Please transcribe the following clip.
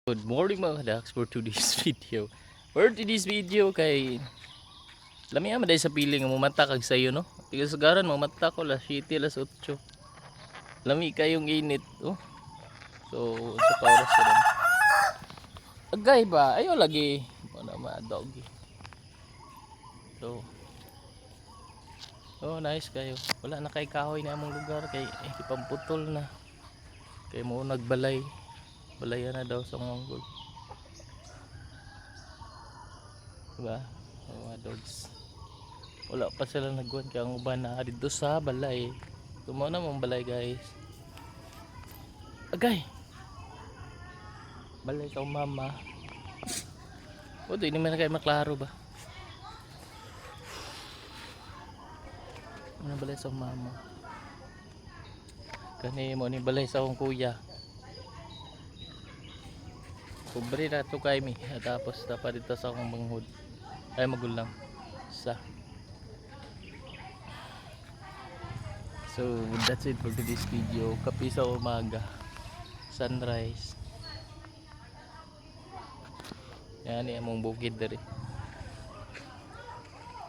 Good morning mga kadax for today's video. For today's video kay lami ama dahil sa piling mo mata kag sayo no. Tigas garan mo mata ko las 7 las 8. Lami kayong init oh. So sa oras ko din. Agay ba? Ayo lagi mo na ma dog. So oh nice kayo. Wala na kay kahoy na among lugar kay ipamputol na. Kay mo nagbalay. Balayan na daw sa monggol. Diba? Mga dogs. Wala pa sila nagkuhan kaya ang uban na dito sa balay. Tumaw na mong balay guys. Agay! Balay ka mama. O di naman na kayo maklaro ba? Ano balay sa mama? Kani mo ni balay sa akong kuya. Kubre na ito kay mi. Tapos dapat dito sa akong manghud. Ay magulang. Sa. So that's it for today's video. Kapi sa umaga. Sunrise. Yan among bukid dari.